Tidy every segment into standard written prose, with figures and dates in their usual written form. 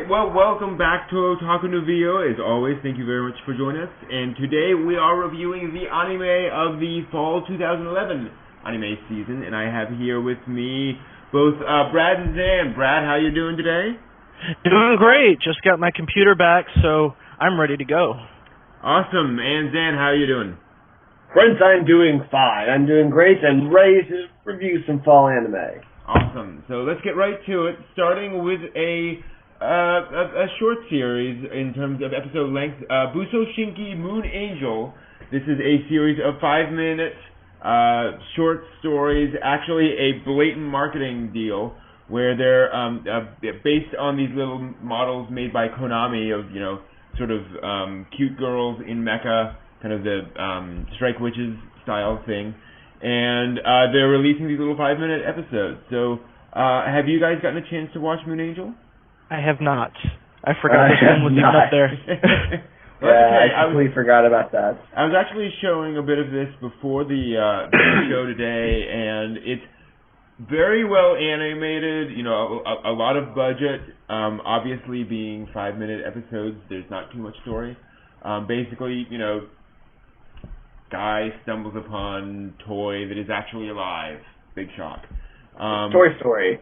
well, welcome back to Otaku no Vio. As always, thank you very much for joining us. And today we are reviewing the anime of the fall 2011 anime season. And I have here with me both Brad and Zan. Brad, how you doing today? Doing great. Just got my computer back, so I'm ready to go. Awesome. And Zan, how you doing? Brent, I'm doing fine. I'm doing great and ready to review some fall anime. Awesome. So let's get right to it, starting with a short series in terms of episode length. Busou Shinki Moon Angel. This is a series of 5-minute short stories, actually a blatant marketing deal, where they're based on these little models made by Konami of, you know, sort of cute girls in mecha, kind of the Strike Witches style thing. And they're releasing these little 5-minute episodes. So, have you guys gotten a chance to watch Moon Angel? I have not. I forgot this one was even up there. Well, yeah, I completely forgot about that. I was actually showing a bit of this before the show today, and it's very well animated. You know, a lot of budget. Obviously, being 5-minute episodes, there's not too much story. Basically, you know, guy stumbles upon toy that is actually alive. Big shock. Toy Story.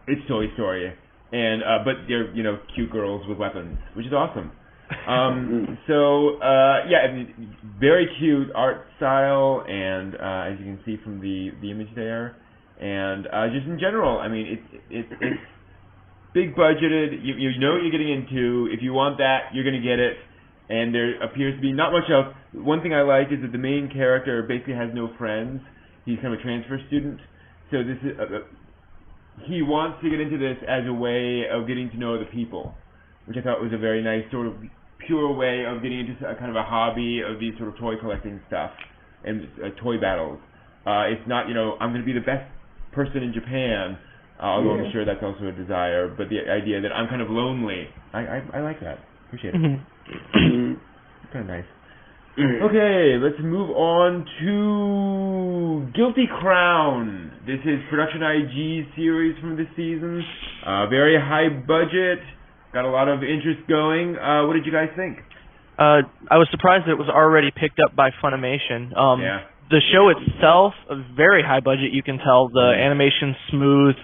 It's Toy Story, and but they're, you know, cute girls with weapons, which is awesome. So yeah, I mean, very cute art style, and as you can see from the image there, and just in general, I mean, it's big budgeted. You know what you're getting into. If you want that, you're gonna get it. And there appears to be not much else. One thing I like is that the main character basically has no friends. He's kind of a transfer student. So this is he wants to get into this as a way of getting to know other people, which I thought was a very nice sort of pure way of getting into a kind of a hobby of these sort of toy collecting stuff and toy battles. It's not, you know, I'm going to be the best person in Japan, although I'm sure that's also a desire, but the idea that I'm kind of lonely, I like that. Appreciate it. Kind of nice. Okay, let's move on to Guilty Crown. This is Production IG series from this season. Very high budget. Got a lot of interest going. What did you guys think? I was surprised that it was already picked up by Funimation. Yeah. The show itself, very high budget, you can tell. The animation's smooth.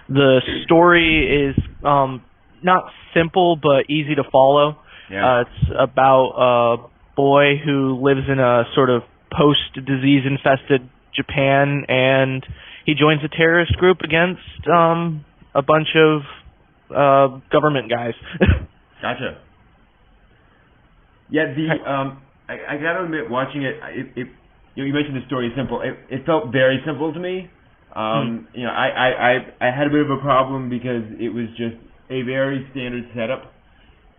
The story is not simple, but easy to follow. Yeah. It's about a boy who lives in a sort of post-disease infested Japan, and he joins a terrorist group against a bunch of government guys. Gotcha. Yeah, I gotta admit, watching it, you know, you mentioned the story is simple. It felt very simple to me. You know, I had a bit of a problem because it was just a very standard setup.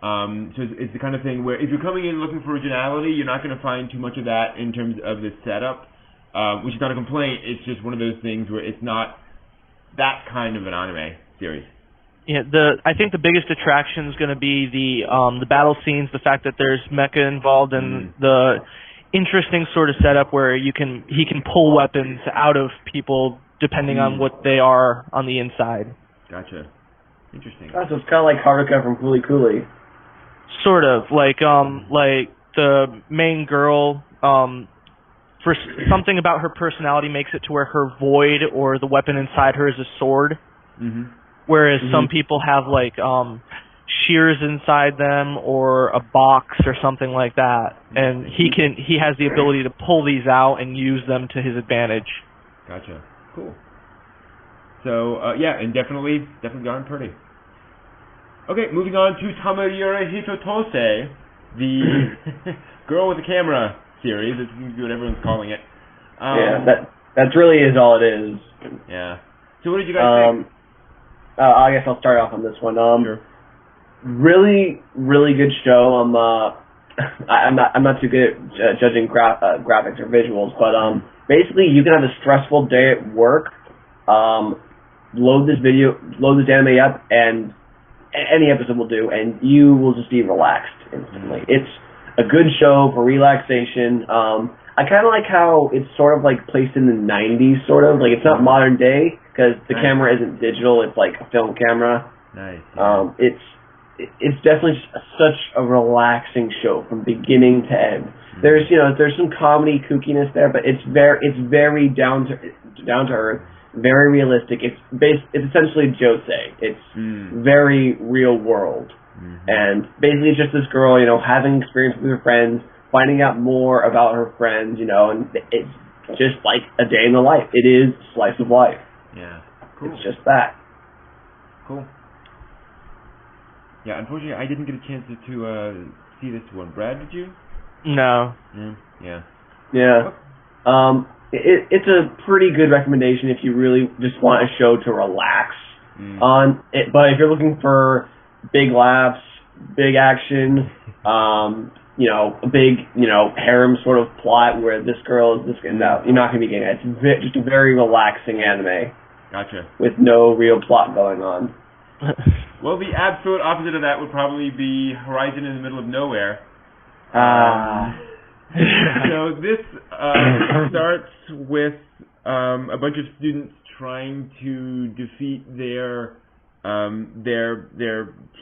So it's the kind of thing where if you're coming in looking for originality, you're not going to find too much of that in terms of the setup, which is not a complaint. It's just one of those things where it's not that kind of an anime series. Yeah, I think the biggest attraction is going to be the battle scenes, the fact that there's mecha involved, and the interesting sort of setup where he can pull weapons out of people depending on what they are on the inside. Gotcha. Interesting. Oh, so it's kind of like Haruka from Coolie Coolie. Sort of like the main girl. For something about her personality makes it to where her void or the weapon inside her is a sword. Whereas some people have like shears inside them or a box or something like that, and he has the ability to pull these out and use them to his advantage. Gotcha. Cool. So yeah, and definitely darn pretty. Okay, moving on to Tamayura Hitotose, the girl with the camera series. That's what everyone's calling it. Yeah, that really is all it is. Yeah. So what did you guys think? I guess I'll start off on this one. Sure. Really, really good show. I'm not too good at judging graphics or visuals, but basically you can have a stressful day at work, load this anime up, and any episode will do, and you will just be relaxed instantly. It's a good show for relaxation. I kind of like how it's sort of like placed in the 90s, sort of. Like, it's not modern day, because the camera isn't digital, it's like a film camera. Nice. it's definitely such a relaxing show from beginning to end. There's some comedy kookiness there, but it's very down to earth, very realistic. It's essentially josei. It's very real world, and basically it's just this girl, having experience with her friends, finding out more about her friends, and it's just like a day in the life. It is slice of life. Yeah, cool. It's just that. Cool. Yeah, unfortunately, I didn't get a chance to see this one. Brad, did you? No. Yeah. Yeah. It's a pretty good recommendation if you really just want a show to relax on it. But if you're looking for big laughs, big action, a big, harem sort of plot where this girl is this, no, you're not going to be getting it. It's just a very relaxing anime. Gotcha. With no real plot going on. Well, the absolute opposite of that would probably be Horizon in the Middle of Nowhere. So this starts with a bunch of students trying to defeat their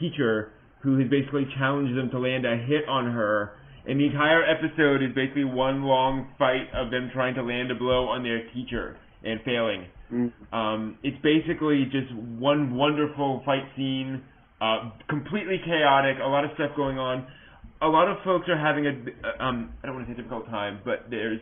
teacher, who has basically challenged them to land a hit on her. And the entire episode is basically one long fight of them trying to land a blow on their teacher and failing. It's basically just one wonderful fight scene, completely chaotic, a lot of stuff going on. A lot of folks are having I don't want to say difficult time, but there's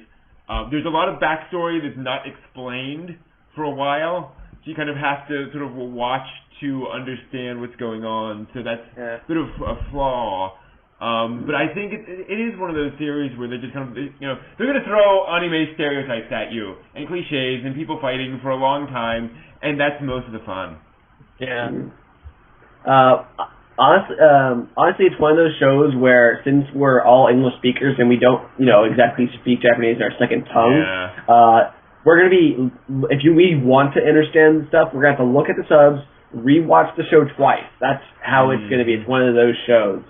a lot of backstory that's not explained for a while. So you kind of have to sort of watch to understand what's going on. So that's a bit of a flaw. But I think it is one of those series where they're just kind of, they're going to throw anime stereotypes at you and cliches and people fighting for a long time, and that's most of the fun. Yeah. Honestly, it's one of those shows where, since we're all English speakers and we don't, exactly speak Japanese in our second tongue, we're going to be, if we want to understand stuff, we're going to have to look at the subs, rewatch the show twice. That's how it's going to be. It's one of those shows.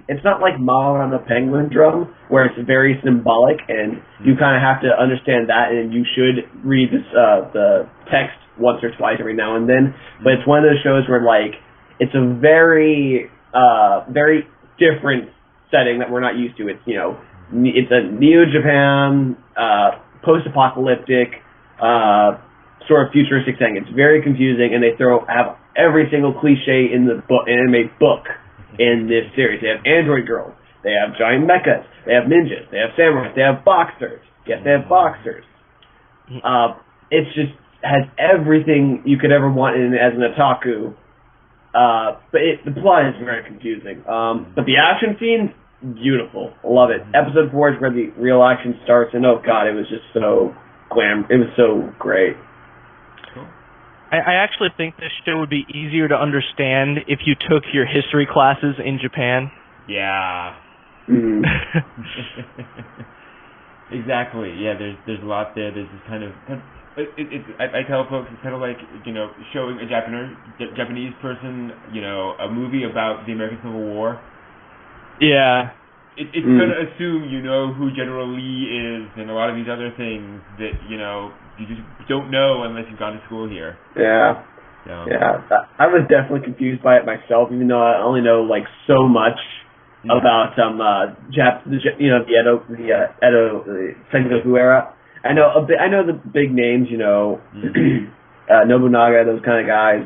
It's not like Mom on the Penguin Drum, where it's very symbolic, and you kind of have to understand that, and you should read the text once or twice every now and then. But it's one of those shows where, like, it's a very, very different setting that we're not used to. It's, it's a Neo-Japan, post-apocalyptic, sort of futuristic thing. It's very confusing, and they have every single cliche in the anime book in this series. They have android girls, they have giant mechas, they have ninjas, they have samurais, they have boxers. Yes, they have boxers. It's just has everything you could ever want as an otaku. But the plot is very confusing. But the action scenes, beautiful. Love it. Episode 4 is where the real action starts, and oh god, it was just so it was so great. I actually think this show would be easier to understand if you took your history classes in Japan. Yeah. Exactly. Yeah, there's a lot there. There's this kind of I tell folks it's kind of like, showing a Japanese person, a movie about the American Civil War. Yeah. It's going to assume you know who General Lee is and a lot of these other things that, you just don't know unless you've gone to school here. Yeah. Yeah. I was definitely confused by it myself, even though I only know, like, so much about, the Edo, Sengoku era. I know the big names, Nobunaga, those kind of guys.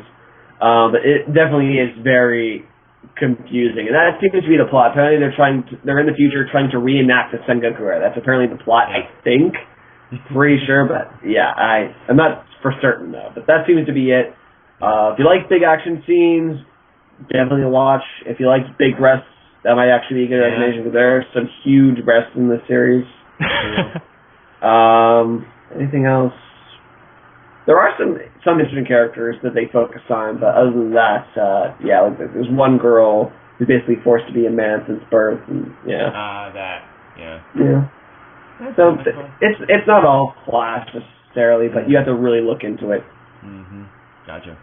But it definitely is very confusing, and that seems to be the plot. Apparently, they're in the future trying to reenact the Sengoku era. That's apparently the plot. I think, pretty sure, but yeah, I'm not for certain though. But that seems to be it. If you like big action scenes, definitely watch. If you like big breasts, that might actually be a good recommendation, because there are some huge breasts in this series. Anything else? There are some interesting characters that they focus on, but other than that, like there's one girl who's basically forced to be a man since birth, and So it's not all class necessarily, but you have to really look into it. Gotcha.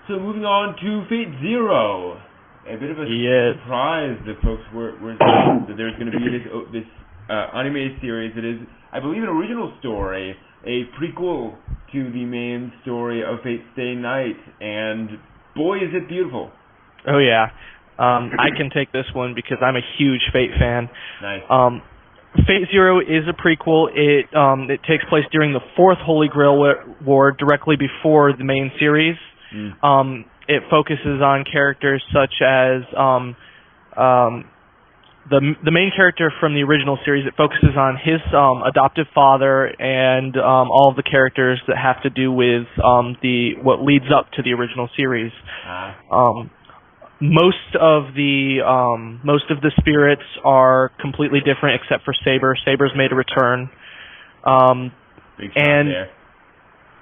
So moving on to Fate Zero, a bit of a surprise that folks were saying that there's going to be this anime series that is, I believe, an original story, a prequel to the main story of Fate Stay Night, and boy, is it beautiful. Oh yeah. I can take this one because I'm a huge Fate fan. Nice. Fate Zero is a prequel. It takes place during the Fourth Holy Grail War, directly before the main series. It focuses on characters such as the main character from the original series. It focuses on his adoptive father and all of the characters that have to do with what leads up to the original series. Most of the spirits are completely different except for Saber. Saber's made a return. Big shot and there.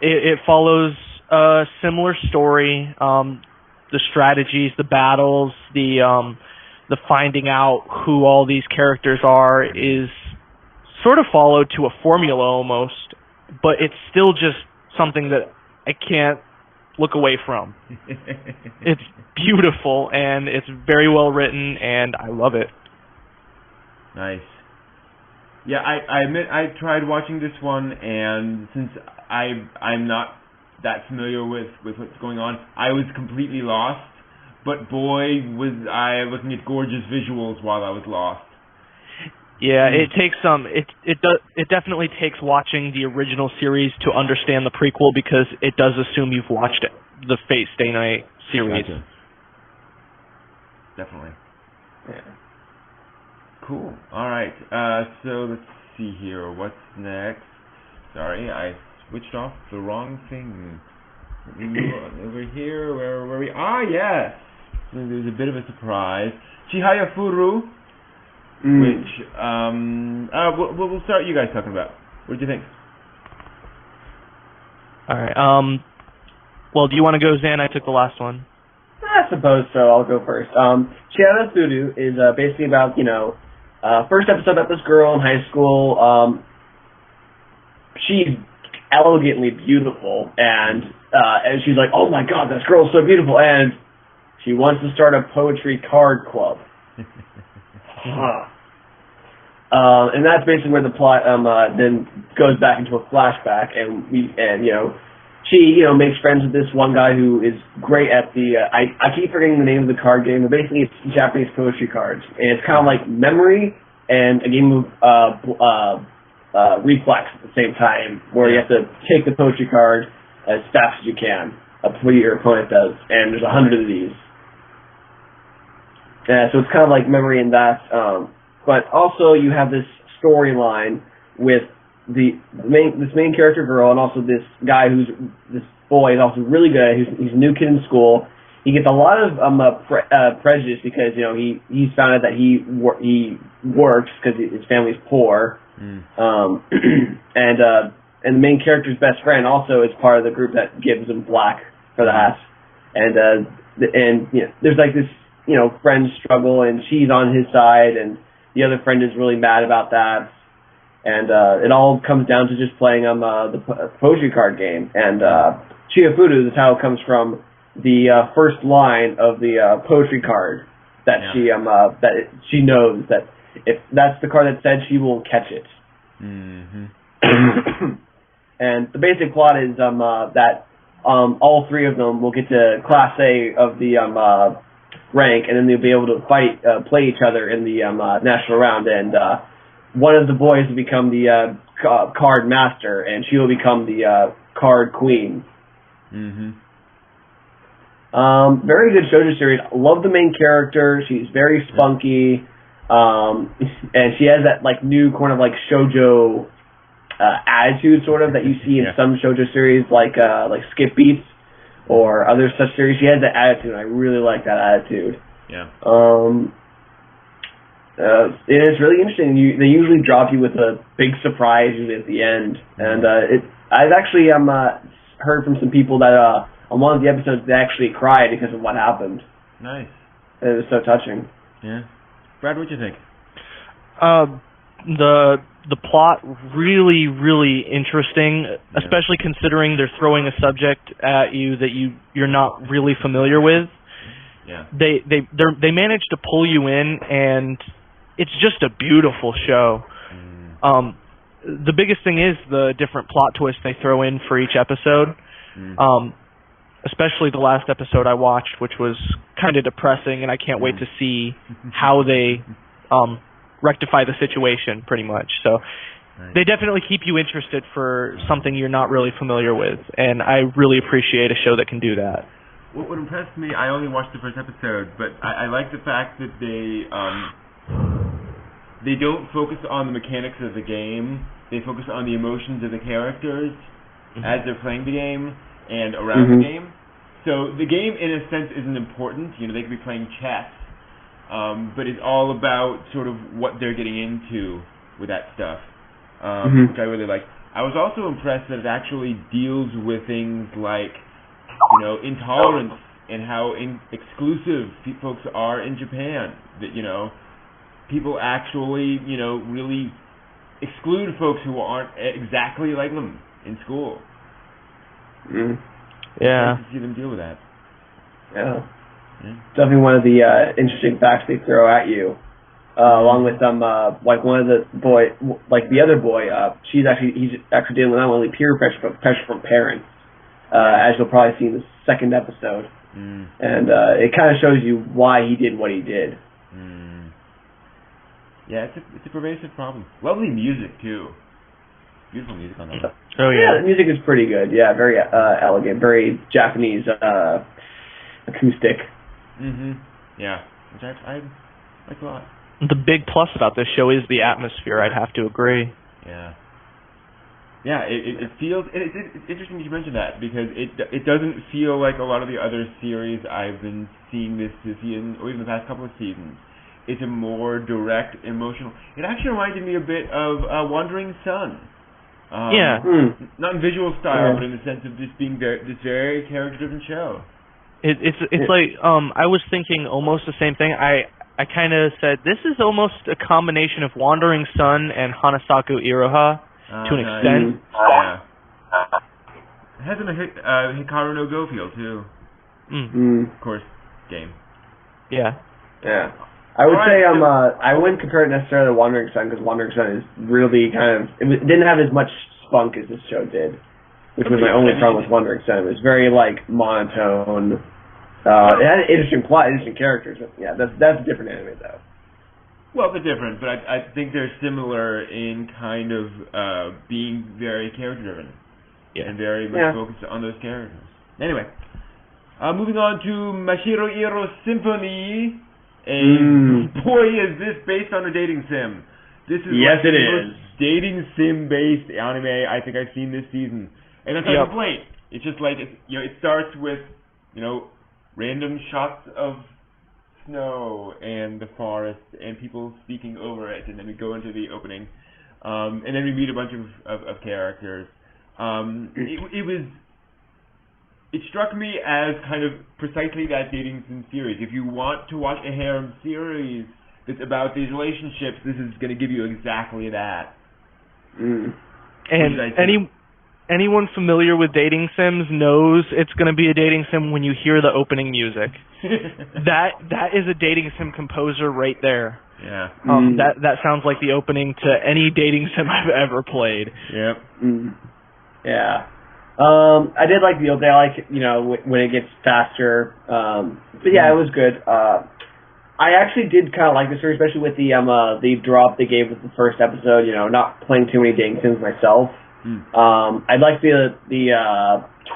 It follows a similar story. The strategies, the battles, the finding out who all these characters are is sort of followed to a formula almost, but it's still just something that I can't look away from. It's beautiful, and it's very well written, and I love it. Nice. Yeah, I admit I tried watching this one, and since I'm not that familiar with what's going on, I was completely lost. But boy, was I looking at gorgeous visuals while I was lost. Yeah, it takes it definitely takes watching the original series to understand the prequel, because it does assume you've watched the Fate Stay Night series. Gotcha. Definitely. Yeah. Cool. All right. So let's see here. What's next? Sorry, I switched off the wrong thing. Let me move on over here. Where were we? Yes. There's a bit of a surprise. Chihaya Furu, which we'll start you guys talking about. What did you think? All right. Well, do you want to go, Zan? I took the last one. I suppose so. I'll go first. Chihaya Furu is basically about, first episode about this girl in high school. She's elegantly beautiful, and she's like, oh my god, this girl's so beautiful, and she wants to start a poetry card club. And that's basically where the plot then goes back into a flashback, and she makes friends with this one guy who is great at the I keep forgetting the name of the card game, but basically it's Japanese poetry cards, and it's kind of like memory and a game of reflex at the same time, where you have to take the poetry card as fast as you can before your opponent does, and there's 100 of these. So it's kind of like memory in that, but also you have this storyline with this main character girl, and also this guy this boy is also really good. He's a new kid in school. He gets a lot of prejudice because he's found out that he works because his family's poor, and the main character's best friend also is part of the group that gives him flack for that, and there's like this friends struggle, and she's on his side, and the other friend is really mad about that, and it all comes down to just playing the poetry card game. And Chiyofudu, the title comes from the first line of the poetry card that she knows that if that's the card that said, she will catch it. And the basic plot is that all three of them will get to Class A of the rank, and then they'll be able to play each other in the national round, and one of the boys will become the card master, and she will become the card queen. Very good shoujo series. Love the main character. She's very spunky, and she has that like new kind of like shoujo attitude sort of that you see in some shoujo series like Skip Beats or other such series. She has that attitude, and I really like that attitude. Yeah. It's really interesting. They usually drop you with a big surprise usually at the end, and I've actually heard from some people that on one of the episodes they actually cried because of what happened. Nice. It was so touching. Yeah. Brad, what do you think? The plot really, really interesting, especially considering they're throwing a subject at you that you're not really familiar with. Yeah. They managed to pull you in, and it's just a beautiful show. The biggest thing is the different plot twists they throw in for each episode. especially the last episode I watched, which was kind of depressing, and I can't wait to see how they rectify the situation, pretty much. So they definitely keep you interested for something you're not really familiar with, and I really appreciate a show that can do that. What impressed me, I only watched the first episode, but I like the fact that they don't focus on the mechanics of the game. They focus on the emotions of the characters as they're playing the game and around the game. So the game, in a sense, isn't important. You know, they could be playing chess, but it's all about sort of what they're getting into with that stuff, which I really like. I was also impressed that it actually deals with things like, you know, intolerance and how exclusive folks are in Japan. That, you know, people actually, you know, really exclude folks who aren't exactly like them in school. Yeah. Nice to see them deal with that. Yeah. Definitely one of the interesting facts they throw at you. Along with like one of the the other boy, he's actually dealing with not only peer pressure, but pressure from parents, as you'll probably see in the second episode. And it kind of shows you why he did what he did. Yeah, it's a pervasive problem. Lovely music too. Beautiful music on that. Oh yeah, the music is pretty good. Yeah, very elegant, very Japanese acoustic. Yeah, which I like a lot. The big plus about this show is the atmosphere. I'd have to agree. Yeah. Yeah, it feels. It's interesting you mentioned that, because it doesn't feel like a lot of the other series I've been seeing this season, or even the past couple of seasons. It's a more direct, emotional. It actually reminded me a bit of Wandering Sun. Not in visual style, but in the sense of just being this very character-driven show. It's like I was thinking almost the same thing. I kind of said this is almost a combination of Wandering Sun and Hanasaku Iroha to an extent. Yeah. It has a Hikaru no Go feel too. Of course, game. Yeah. Yeah. I would say I wouldn't compare it necessarily to Wandering Sun, because Wandering Sun is really it didn't have as much spunk as this show did, which was my only problem with Wandering Sun. It was very like monotone. It had an interesting plot, interesting characters. But yeah, that's a different anime though. Well, they're different, but I think they're similar in kind of being very character driven and very much focused on those characters. Anyway, moving on to Mashiro-Iro Symphony. Boy, is this based on a dating sim. This is it the is. most dating sim based anime I think I've seen this season. And that's not a complaint. It's just like, it starts with, random shots of snow and the forest and people speaking over it, and then we go into the opening, and then we meet a bunch of characters. It struck me as kind of precisely that dating sim series. If you want to watch a harem series that's about these relationships, this is going to give you exactly that. And anyone familiar with dating sims knows it's going to be a dating sim when you hear the opening music. That is a dating sim composer right there. Yeah. That sounds like the opening to any dating sim I've ever played. Yep. Yeah. I did like the opening. I like, when it gets faster. But yeah, it was good. I actually did kind of like the series, especially with the drop they gave with the first episode. Not playing too many dating sims myself. I like the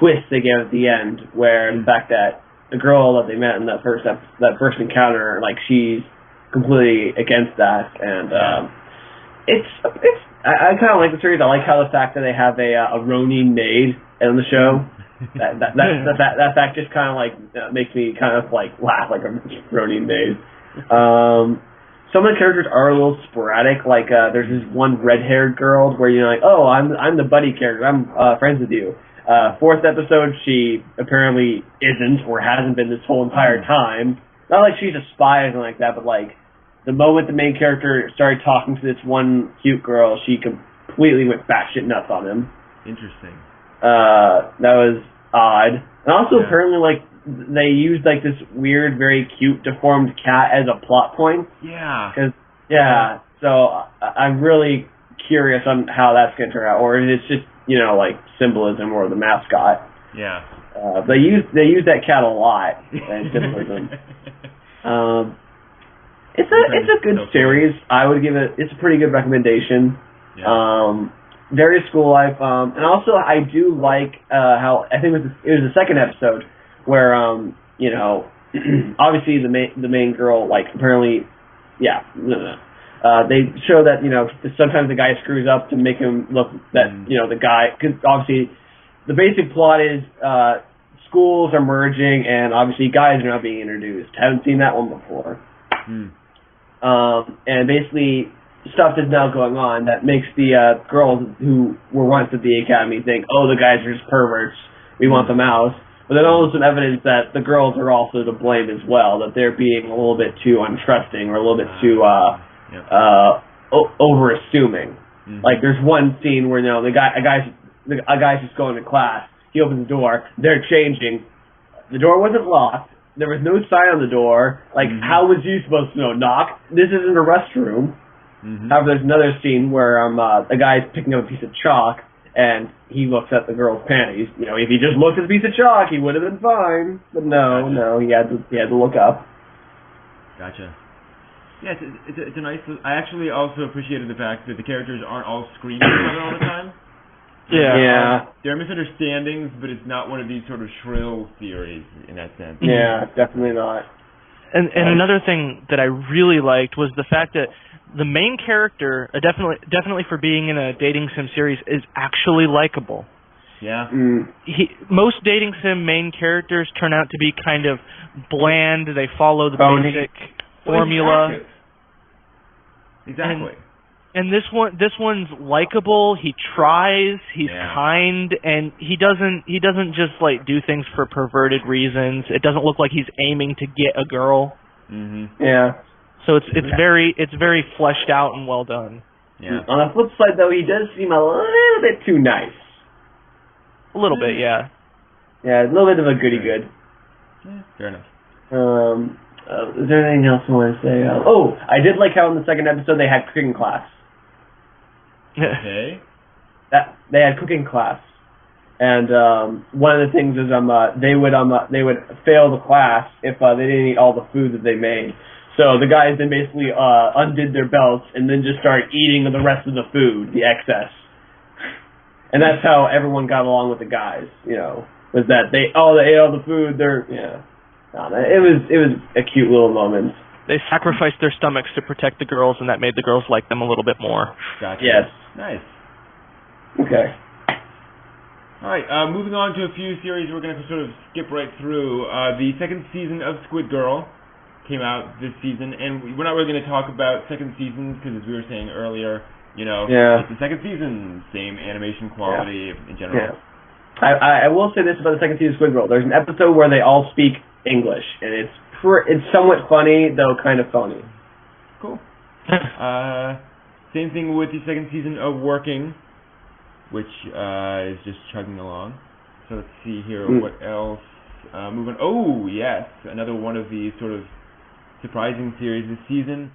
twist they gave at the end, where the fact that the girl that they met in that first encounter, like, she's completely against that, and I kind of like the series. I like how the fact that they have a Ronin maid in the show. that fact just kind of like makes me kind of like laugh, like a Ronin maid. Some of the characters are a little sporadic. Like there's this one red-haired girl where you're like, oh, I'm the buddy character. I'm friends with you. Fourth episode, she apparently isn't or hasn't been this whole entire time. Not like she's a spy or anything like that, but like the moment the main character started talking to this one cute girl, she completely went batshit nuts on him. Interesting. That was odd. And also apparently like they used like this weird, very cute, deformed cat as a plot point. Yeah. So I'm really curious on how that's going to turn out, or if it's just, like symbolism or the mascot. Yeah. They use that cat a lot in symbolism. It's a good series. I would give it. It's a pretty good recommendation. Yeah. Very school life. And also I do like how I think it was the second episode where you know obviously the main girl like apparently they show that you know sometimes the guy screws up to make him look that you know the guy because obviously the basic plot is schools are merging and obviously guys are not being introduced. Haven't seen that one before. And basically stuff is now going on that makes the girls who were once at the academy think, oh, the guys are just perverts. We want them out. But then also some evidence that the girls are also to blame as well, that they're being a little bit too untrusting or a little bit too over-assuming. Like there's one scene where you know a guy's just going to class. He opens the door. They're changing. The door wasn't locked. There was no sign on the door. Like how was you supposed to know? Knock. This isn't a restroom. However, there's another scene where a guy's picking up a piece of chalk and he looks at the girl's panties. You know, if he just looked at the piece of chalk, he would have been fine. But no, he had to look up. Gotcha. Yeah, it's a nice. I actually also appreciated the fact that the characters aren't all screaming at each other all the time. Yeah. There are misunderstandings, but it's not one of these sort of shrill theories in that sense. Yeah, definitely not. And another thing that I really liked was the fact that the main character, definitely for being in a dating sim series, is actually likable. Yeah. Most dating sim main characters turn out to be kind of bland. They follow the basic formula. Exactly. And this one's likable. He tries. He's kind, and he doesn't just like do things for perverted reasons. It doesn't look like he's aiming to get a girl. Yeah. So it's very fleshed out and well done. Yeah. On the flip side, though, he does seem a little bit too nice. A little bit, yeah. Yeah, a little bit of a goody good. Yeah, fair enough. Is there anything else I want to say? I did like how in the second episode they had cooking class. Okay. They had cooking class, and one of the things is they would fail the class if they didn't eat all the food that they made. So the guys then basically undid their belts and then just started eating the rest of the food, the excess. And that's how everyone got along with the guys. You know, was that they ate all the food. It was a cute little moment. They sacrificed their stomachs to protect the girls, and that made the girls like them a little bit more. Gotcha. Yes. Nice. Okay. All right, moving on to a few series we're going to sort of skip right through. The second season of Squid Girl came out this season, and we're not really going to talk about second seasons because, as we were saying earlier, you know, it's the second season, same animation quality in general. Yeah. I will say this about the second season of Squid Girl. There's an episode where they all speak English, and it's somewhat funny, though kind of phony. Cool. Same thing with the second season of Working, which is just chugging along. So let's see here, what else? Moving. Oh, yes, another one of these sort of surprising series this season.